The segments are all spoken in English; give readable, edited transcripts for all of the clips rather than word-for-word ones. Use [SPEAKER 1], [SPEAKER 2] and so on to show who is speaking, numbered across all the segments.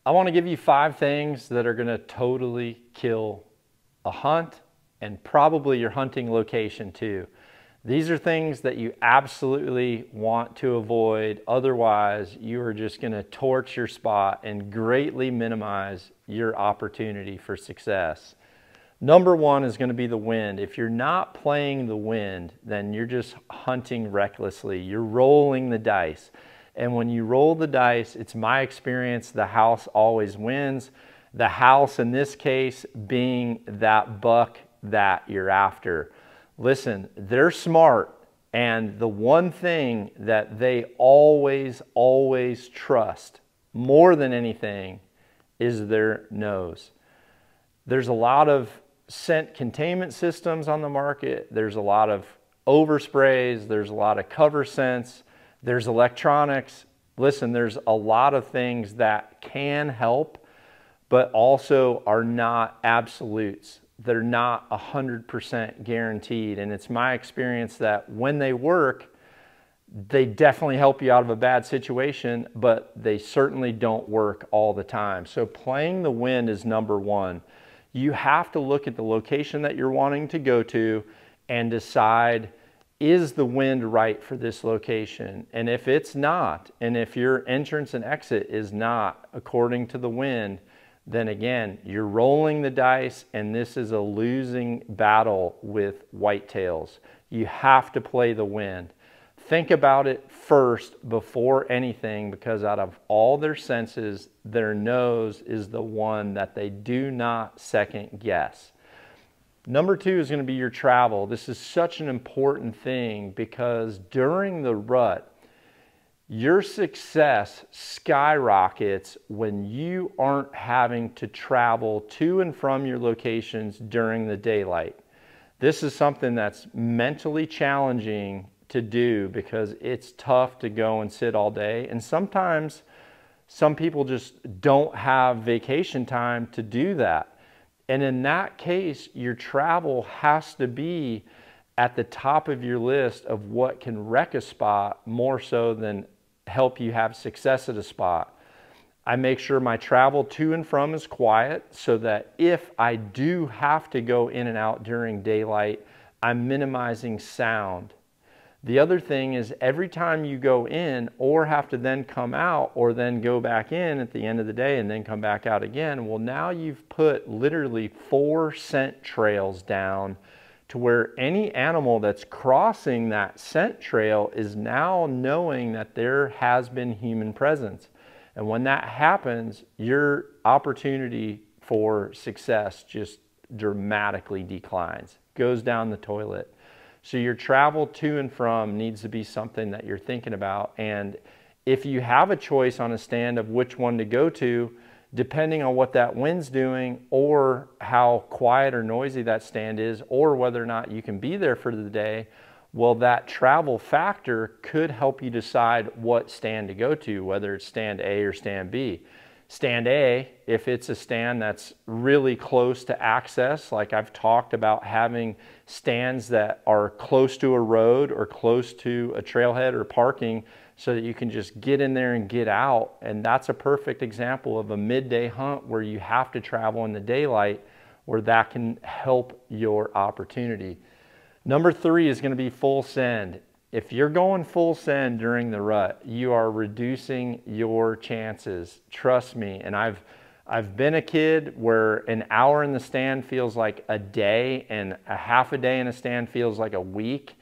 [SPEAKER 1] I want to give you 5 things that are going to totally kill a hunt and probably your hunting location too. These are things that you absolutely want to avoid. Otherwise, you are just going to torch your spot and greatly minimize your opportunity for success. Number 1 is going to be the wind. If you're not playing the wind, then you're just hunting recklessly. You're rolling the dice. And when you roll the dice, it's my experience, the house always wins. The house in this case being that buck that you're after. Listen, they're smart, and the one thing that they always trust more than anything is their nose. There's a lot of scent containment systems on the market. There's a lot of oversprays. There's a lot of cover scents. There's electronics. Listen, there's a lot of things that can help, but also are not absolutes. They're not 100% guaranteed. And it's my experience that when they work, they definitely help you out of a bad situation, but they certainly don't work all the time. So playing the wind is number 1. You have to look at the location that you're wanting to go to and decide, is the wind right for this location? And if it's not, and if your entrance and exit is not according to the wind, then again, you're rolling the dice, and this is a losing battle with whitetails. You have to play the wind. Think about it first before anything, because out of all their senses, their nose is the one that they do not second guess. Number 2 is going to be your travel. This is such an important thing because during the rut, your success skyrockets when you aren't having to travel to and from your locations during the daylight. This is something that's mentally challenging to do because it's tough to go and sit all day. And sometimes some people just don't have vacation time to do that. And in that case, your travel has to be at the top of your list of what can wreck a spot more so than help you have success at a spot. I make sure my travel to and from is quiet so that if I do have to go in and out during daylight, I'm minimizing sound. The other thing is every time you go in or have to then come out or then go back in at the end of the day and then come back out again, well, now you've put literally 4 scent trails down to where any animal that's crossing that scent trail is now knowing that there has been human presence. And when that happens, your opportunity for success just dramatically declines, goes down the toilet. So your travel to and from needs to be something that you're thinking about. And if you have a choice on a stand of which one to go to, depending on what that wind's doing or how quiet or noisy that stand is, or whether or not you can be there for the day, well, that travel factor could help you decide what stand to go to, whether it's stand A or stand B. Stand A, if it's a stand that's really close to access, like I've talked about having stands that are close to a road or close to a trailhead or parking so that you can just get in there and get out. And that's a perfect example of a midday hunt where you have to travel in the daylight, where that can help your opportunity. Number 3 is going to be full send. If you're going full send during the rut, you are reducing your chances. Trust me. And I've been a kid where an hour in the stand feels like a day and a half a day in a stand feels like a week.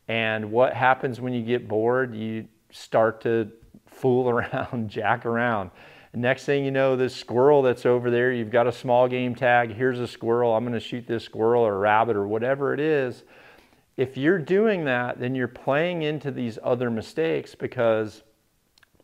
[SPEAKER 1] And what happens when you get bored? You start to fool around, jack around. And next thing you know, this squirrel that's over there, you've got a small game tag. Here's a squirrel. I'm going to shoot this squirrel or rabbit or whatever it is. If you're doing that, then you're playing into these other mistakes, because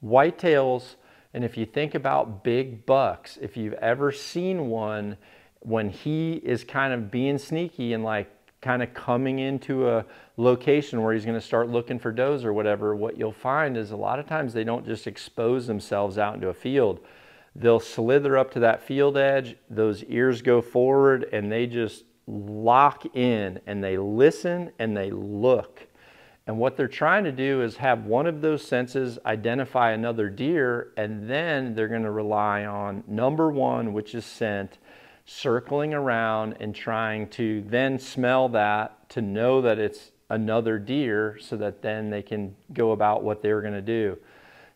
[SPEAKER 1] whitetails, and if you think about big bucks, if you've ever seen one, when he is kind of being sneaky and like kind of coming into a location where he's going to start looking for does or whatever, what you'll find is a lot of times they don't just expose themselves out into a field. They'll slither up to that field edge, those ears go forward, and they just lock in and they listen and they look. And what they're trying to do is have one of those senses identify another deer, and then they're going to rely on number one, which is scent, circling around and trying to then smell that to know that it's another deer, so that then they can go about what they're going to do.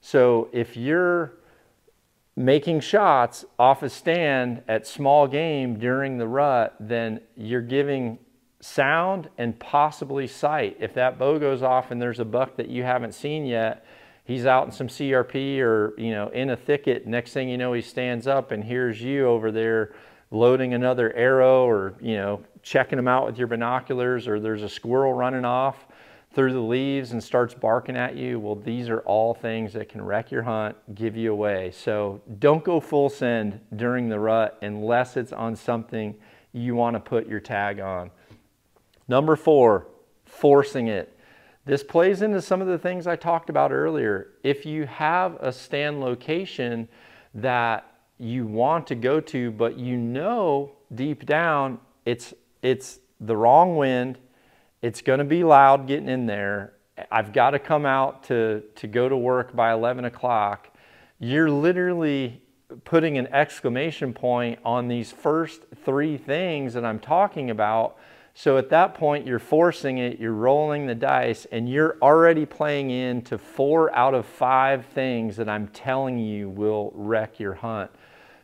[SPEAKER 1] So if you're making shots off a stand at small game during the rut, then you're giving sound and possibly sight. If that bow goes off and there's a buck that you haven't seen yet, he's out in some CRP or, you know, in a thicket, next thing you know, he stands up and here's you over there loading another arrow, or, you know, checking them out with your binoculars, or there's a squirrel running off through the leaves and starts barking at you. Well, these are all things that can wreck your hunt, give you away. So don't go full send during the rut unless it's on something you want to put your tag on. Number 4, forcing it. This plays into some of the things I talked about earlier. If you have a stand location that you want to go to, but you know deep down it's the wrong wind, it's going to be loud getting in there, I've got to come out to go to work by 11 o'clock, you're literally putting an exclamation point on these first 3 things that I'm talking about. So at that point, you're forcing it, you're rolling the dice, and you're already playing into 4 out of 5 things that I'm telling you will wreck your hunt.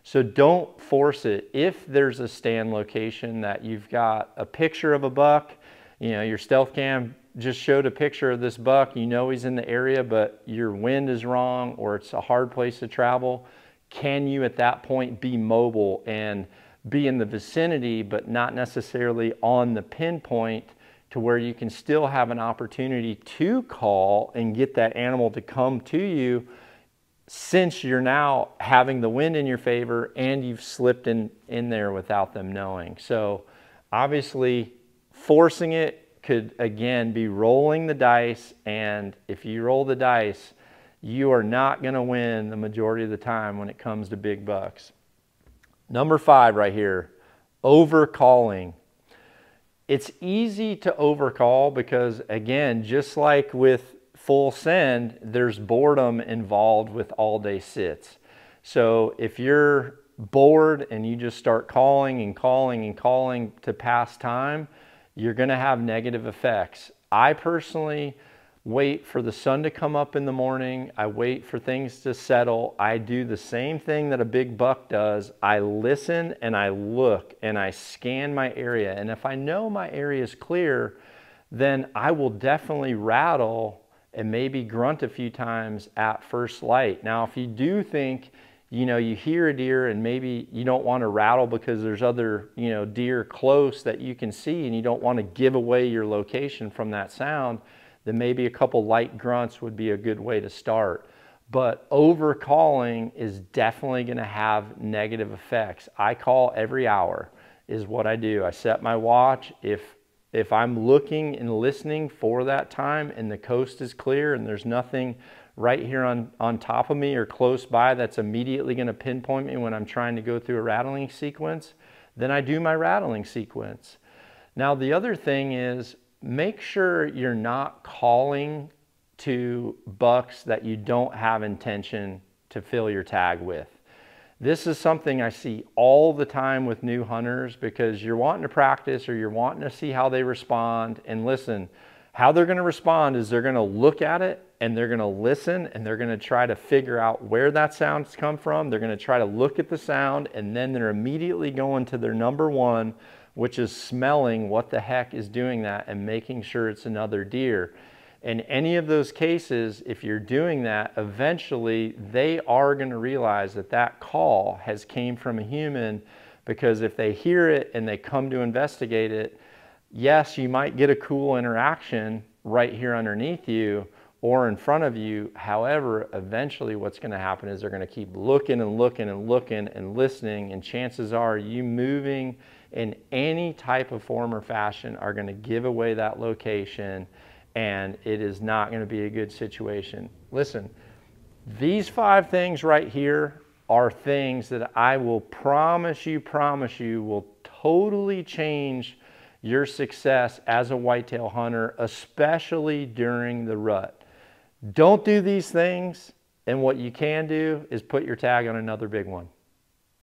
[SPEAKER 1] So don't force it. If there's a stand location that you've got a picture of a buck, you know, your stealth cam just showed a picture of this buck, you know he's in the area, but your wind is wrong or it's a hard place to travel, can you at that point be mobile and be in the vicinity, but not necessarily on the pinpoint, to where you can still have an opportunity to call and get that animal to come to you, since you're now having the wind in your favor and you've slipped in there without them knowing. So obviously forcing it could again be rolling the dice, and if you roll the dice, you are not going to win the majority of the time when it comes to big bucks. Number 5 right here, overcalling. It's easy to overcall because, again, just like with full send, there's boredom involved with all day sits. So if you're bored and you just start calling and calling and calling to pass time, you're going to have negative effects. I personally wait for the sun to come up in the morning. I wait for things to settle. I do the same thing that a big buck does. I listen and I look and I scan my area. And if I know my area is clear, then I will definitely rattle and maybe grunt a few times at first light. Now, if you do think, you know, you hear a deer and maybe you don't want to rattle because there's other, you know, deer close that you can see and you don't want to give away your location from that sound, then maybe a couple light grunts would be a good way to start. But overcalling is definitely going to have negative effects. I call every hour is what I do. I set my watch. If I'm looking and listening for that time and the coast is clear and there's nothing right here on top of me or close by that's immediately going to pinpoint me when I'm trying to go through a rattling sequence, then I do my rattling sequence. Now, the other thing is, make sure you're not calling to bucks that you don't have intention to fill your tag with. This is something I see all the time with new hunters, because you're wanting to practice or you're wanting to see how they respond. And listen, how they're going to respond is they're going to look at it and they're going to listen and they're going to try to figure out where that sound's come from. They're going to try to look at the sound, and then they're immediately going to their number 1, which is smelling what the heck is doing that and making sure it's another deer. In any of those cases, if you're doing that, eventually they are going to realize that that call has came from a human, because if they hear it and they come to investigate it, yes, you might get a cool interaction right here underneath you or in front of you. However, eventually what's going to happen is they're going to keep looking and looking and looking and listening, and chances are you moving in any type of form or fashion are going to give away that location, and it is not going to be a good situation. Listen, these 5 things right here are things that I will promise you will totally change your success as a whitetail hunter, especially during the rut. Don't do these things, and what you can do is put your tag on another big one.